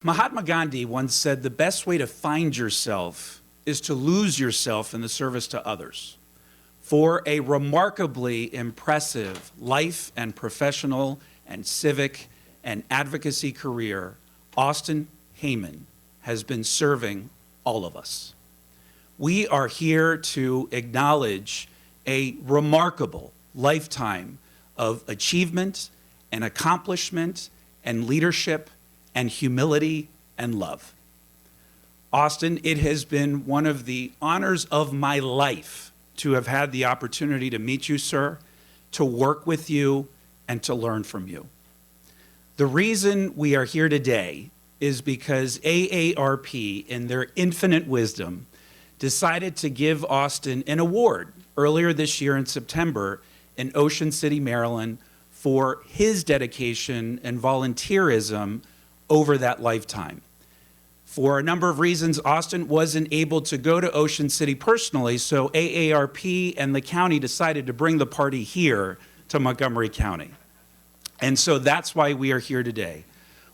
Mahatma Gandhi once said the best way to find yourself is to lose yourself in the service to others. For a remarkably impressive life and professional and civic and advocacy career, Austin Heyman has been serving all of us. We are here to acknowledge a remarkable lifetime of achievement and accomplishment and leadership and humility and love. Austin, it has been one of the honors of my life to have had the opportunity to meet you, sir, to work with you, and to learn from you. The reason we are here today is because AARP, in their infinite wisdom, decided to give Austin an award earlier this year in September in Ocean City, Maryland, for his dedication and volunteerism over that lifetime. For a number of reasons, Austin wasn't able to go to Ocean City personally, so AARP and the county decided to bring the party here to Montgomery County. And so that's why we are here today.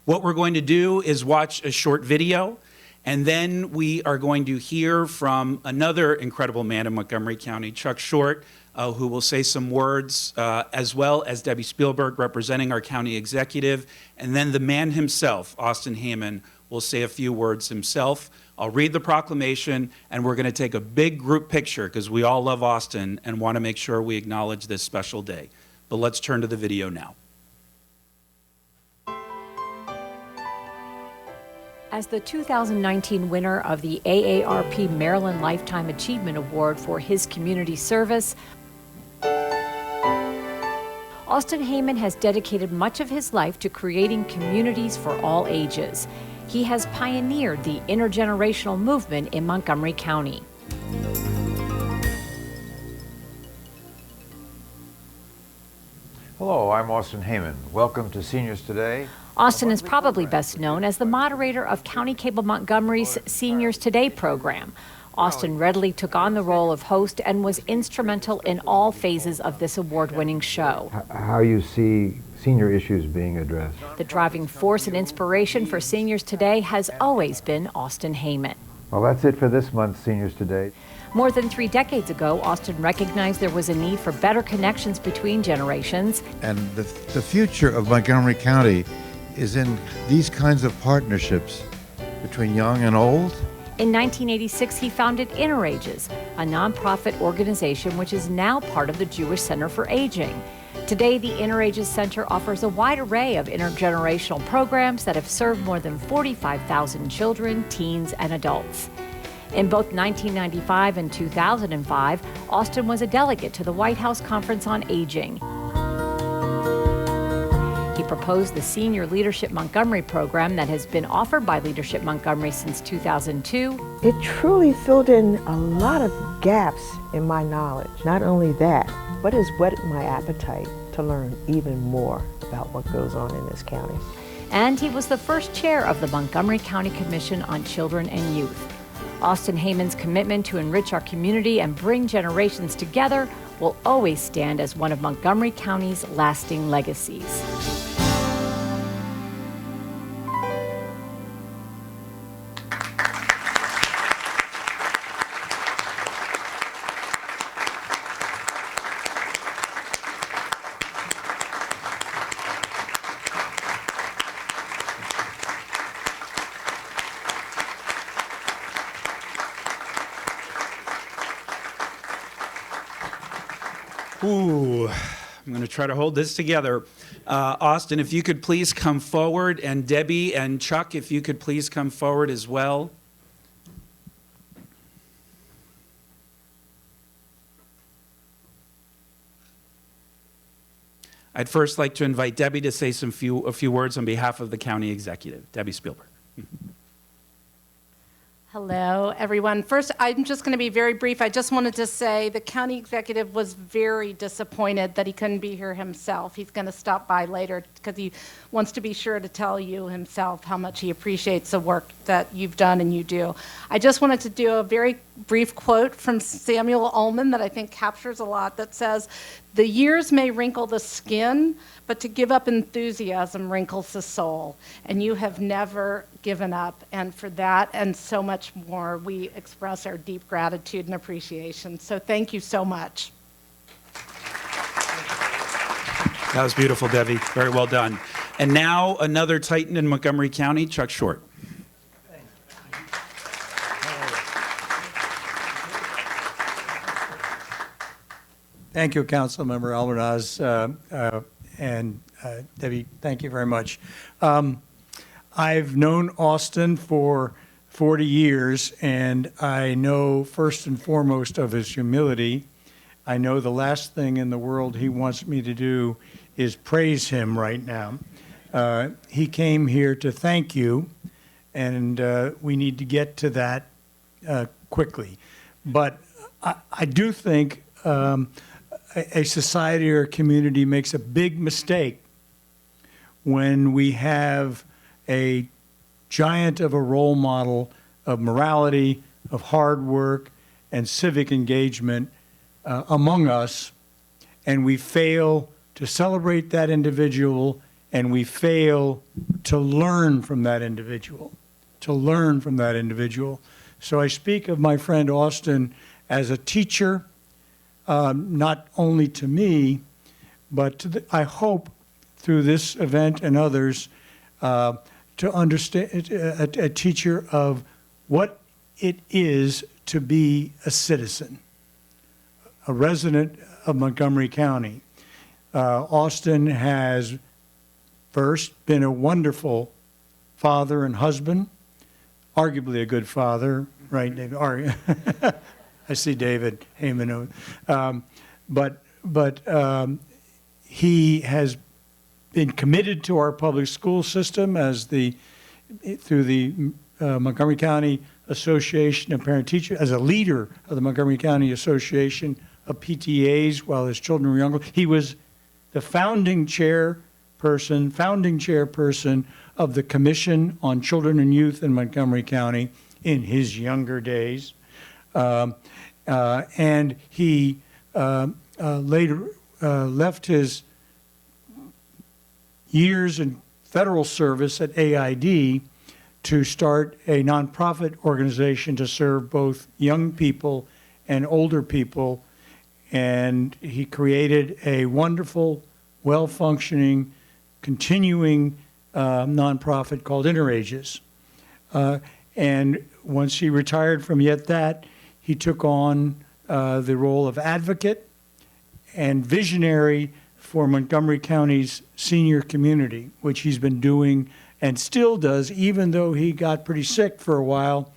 What we're going to do is watch a short video, and then we are going to hear from another incredible man in Montgomery County, Chuck Short, who will say some words, as well as Debbie Spielberg representing our county executive. And then the man himself, Austin Heyman, will say a few words himself. I'll read the proclamation, and we're going to take a big group picture because we all love Austin and want to make sure we acknowledge this special day. But let's turn to the video now. As the 2019 winner of the AARP Maryland Lifetime Achievement Award for his community service, Austin Heyman has dedicated much of his life to creating communities for all ages. He has pioneered the intergenerational movement in Montgomery County. Hello, I'm Austin Heyman. Welcome to Seniors Today. Austin is probably best known as the moderator of County Cable Montgomery's Seniors Today program. Austin readily took on the role of host and was instrumental in all phases of this award-winning show. How you see senior issues being addressed. The driving force and inspiration for Seniors Today has always been Austin Heyman. Well, that's it for this month's Seniors Today. More than 3 decades ago, Austin recognized there was a need for better connections between generations. And the future of Montgomery County is in these kinds of partnerships between young and old. In 1986, he founded InnerAges, a nonprofit organization which is now part of the Jewish Center for Aging. Today, the InnerAges Center offers a wide array of intergenerational programs that have served more than 45,000 children, teens, and adults. In both 1995 and 2005, Austin was a delegate to the White House Conference on Aging. He proposed the Senior Leadership Montgomery program that has been offered by Leadership Montgomery since 2002. It truly filled in a lot of gaps in my knowledge. Not only that, but has whetted my appetite to learn even more about what goes on in this county. And he was the first chair of the Montgomery County Commission on Children and Youth. Austin Heyman's commitment to enrich our community and bring generations together will always stand as one of Montgomery County's lasting legacies. Ooh, I'm going to try to hold this together. Austin, if you could please come forward, and Debbie and Chuck, if you could please come forward as well. I'd first like to invite Debbie to say a few words on behalf of the county executive. Debbie Spielberg. Hello, everyone. First, I'm just going to be very brief. I just wanted to say the county executive was very disappointed that he couldn't be here himself. He's going to stop by later because he wants to be sure to tell you himself how much he appreciates the work that you've done and you do. I just wanted to do a very brief quote from Samuel Ullman that I think captures a lot, that says, The years may wrinkle the skin, but to give up enthusiasm wrinkles the soul. And you have never given up. And for that and so much more, we express our deep gratitude and appreciation. So thank you so much. That was beautiful, Debbie. Very well done. And now another Titan in Montgomery County, Chuck Short. Thank you, Councilmember Albornoz, and Debbie, thank you very much. I've known Austin for 40 years, and I know first and foremost of his humility. I know the last thing in the world he wants me to do is praise him right now. He came here to thank you, and we need to get to that quickly. But I do think a society or a community makes a big mistake when we have a giant of a role model of morality, of hard work, and civic engagement among us, and we fail to celebrate that individual, and we fail to learn from that individual, So I speak of my friend Austin as a teacher, not only to me, but to I hope through this event and others, to understand a teacher of what it is to be a citizen, a resident of Montgomery County. Austin has first been a wonderful father and husband, arguably a good father, right, David? I see David Heyman. But he has been committed to our public school system through the Montgomery County Association of Parent-Teachers, as a leader of the Montgomery County Association of PTAs while his children were younger. He was the founding chairperson of the Commission on Children and Youth in Montgomery County in his younger days. And he later left his years in federal service at AID to start a nonprofit organization to serve both young people and older people. And he created a wonderful, well-functioning, continuing nonprofit called InterAges. And once he retired from that, he took on the role of advocate and visionary for Montgomery County's senior community, which he's been doing and still does, even though he got pretty sick for a while.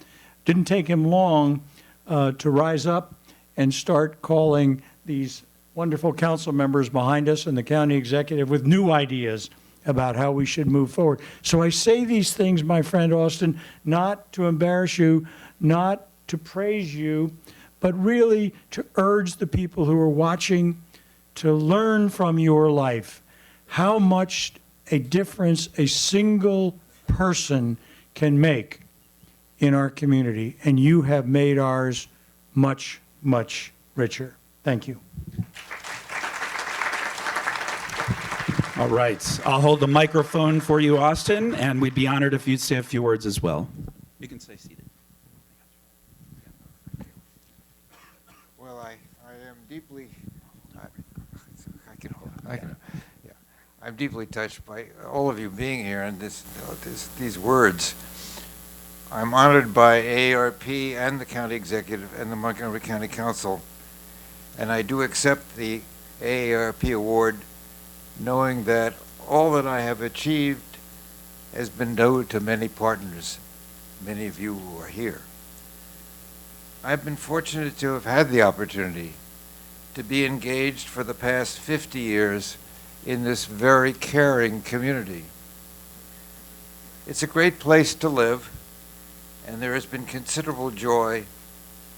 Didn't take him long to rise up and start calling these wonderful council members behind us and the county executive with new ideas about how we should move forward. So I say these things, my friend Austin, not to embarrass you, not to praise you, but really to urge the people who are watching to learn from your life how much a difference a single person can make in our community. And you have made ours much, much richer. Thank you. All right. I'll hold the microphone for you, Austin, and we'd be honored if you'd say a few words as well. You can stay seated. Well, I am deeply, I'm deeply touched by all of you being here and these words. I'm honored by AARP and the county executive and the Montgomery County Council, and I do accept the AARP award, knowing that all that I have achieved has been due to many partners, many of you who are here. I've been fortunate to have had the opportunity to be engaged for the past 50 years in this very caring community. It's a great place to live, and there has been considerable joy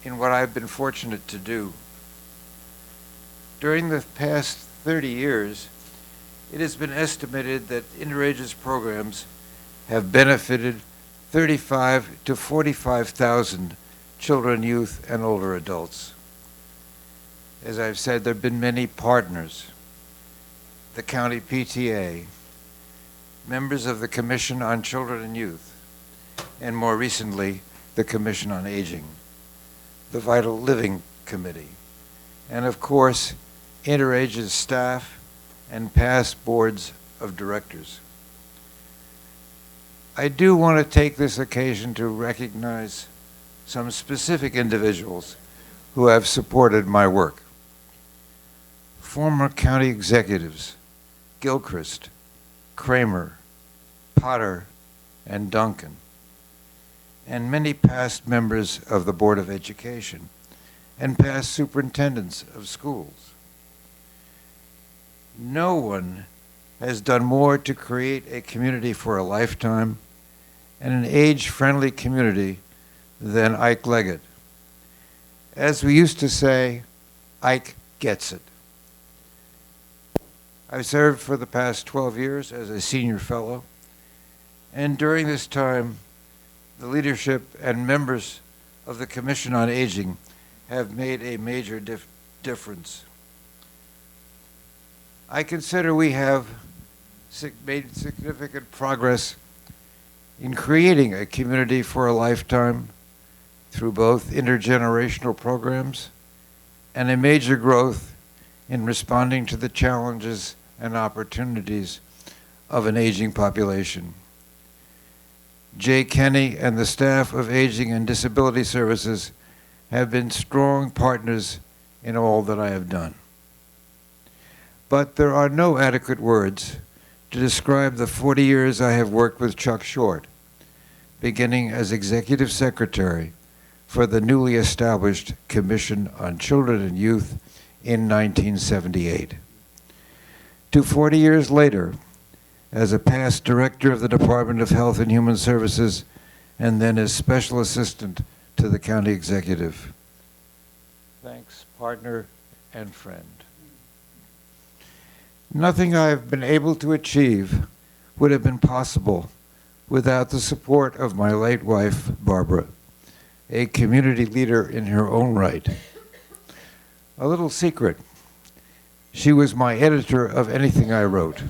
in what I've been fortunate to do. During the past 30 years, it has been estimated that InterAges programs have benefited 35,000 to 45,000 children, youth, and older adults. As I've said, there have been many partners. The county PTA, members of the Commission on Children and Youth, and more recently, the Commission on Aging, the Vital Living Committee, and of course, Interage's staff and past boards of directors. I do want to take this occasion to recognize some specific individuals who have supported my work. Former county executives, Gilchrist, Kramer, Potter, and Duncan, and many past members of the Board of Education and past superintendents of schools. No one has done more to create a community for a lifetime and an age-friendly community than Ike Leggett. As we used to say, Ike gets it. I've served for the past 12 years as a senior fellow, and during this time, the leadership and members of the Commission on Aging have made a major difference. I consider we have made significant progress in creating a community for a lifetime through both intergenerational programs and a major growth in responding to the challenges and opportunities of an aging population. Jay Kenny and the staff of Aging and Disability Services have been strong partners in all that I have done. But there are no adequate words to describe the 40 years I have worked with Chuck Short, beginning as Executive Secretary for the newly established Commission on Children and Youth in 1978. To 40 years later, as a past director of the Department of Health and Human Services, and then as special assistant to the county executive. Thanks, partner and friend. Nothing I've been able to achieve would have been possible without the support of my late wife, Barbara, a community leader in her own right. A little secret, she was my editor of anything I wrote.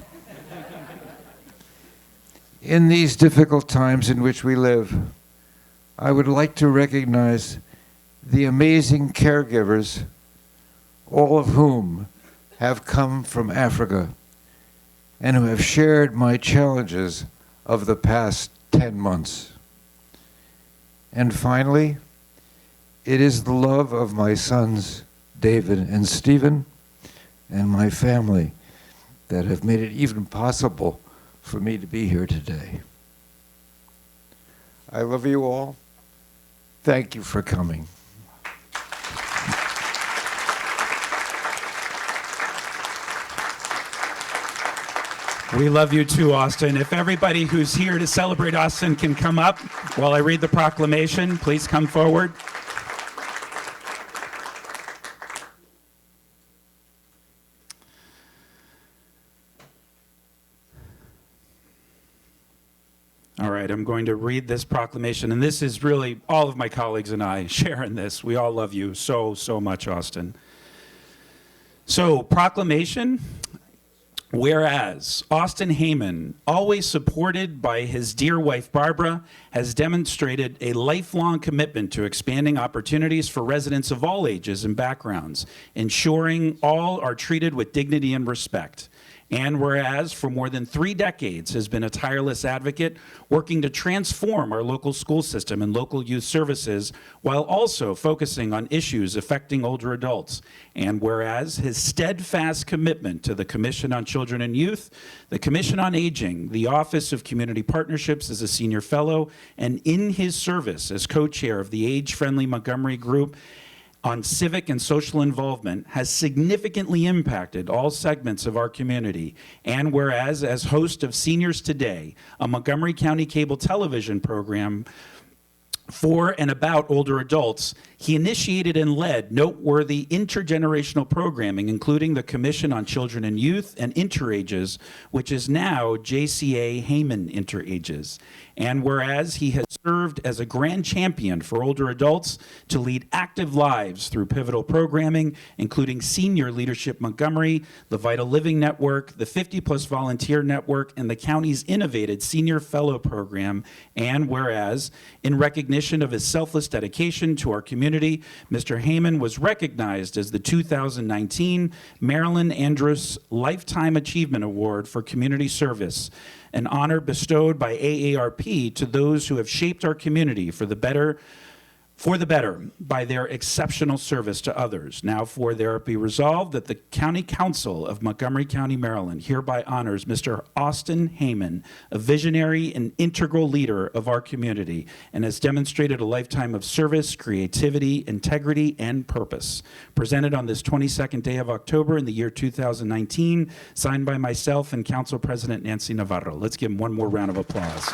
In these difficult times in which we live, I would like to recognize the amazing caregivers, all of whom have come from Africa and who have shared my challenges of the past 10 months. And finally, it is the love of my sons, David and Stephen, and my family that have made it even possible for me to be here today. I love you all. Thank you for coming. We love you too, Austin. If everybody who's here to celebrate Austin can come up while I read the proclamation, please come forward. All right, I'm going to read this proclamation, and this is really all of my colleagues and I sharing this. We all love you so, so much, Austin. So, proclamation. Whereas Austin Heyman, always supported by his dear wife Barbara, has demonstrated a lifelong commitment to expanding opportunities for residents of all ages and backgrounds, ensuring all are treated with dignity and respect. And whereas for more than 3 decades has been a tireless advocate working to transform our local school system and local youth services while also focusing on issues affecting older adults. And whereas his steadfast commitment to the Commission on Children and Youth, the Commission on Aging, the Office of Community Partnerships as a senior fellow, and in his service as co-chair of the age-friendly Montgomery Group on civic and social involvement has significantly impacted all segments of our community. And whereas, as host of Seniors Today, a Montgomery County cable television program for and about older adults, he initiated and led noteworthy intergenerational programming, including the Commission on Children and Youth and Interages, which is now JCA Heyman Interages. And whereas he has served as a grand champion for older adults to lead active lives through pivotal programming, including Senior Leadership Montgomery, the Vital Living Network, the 50 Plus Volunteer Network, and the county's innovative Senior Fellow Program. And whereas, in recognition of his selfless dedication to our community, Mr. Heyman was recognized as the 2019 Marilyn Andrus Lifetime Achievement Award for Community Service, an honor bestowed by AARP to those who have shaped our community for the better by their exceptional service to others. Now therefore be resolved that the County Council of Montgomery County, Maryland hereby honors Mr. Austin Heyman, a visionary and integral leader of our community, and has demonstrated a lifetime of service, creativity, integrity, and purpose. Presented on this 22nd day of October in the year 2019, signed by myself and Council President Nancy Navarro. Let's give him one more round of applause.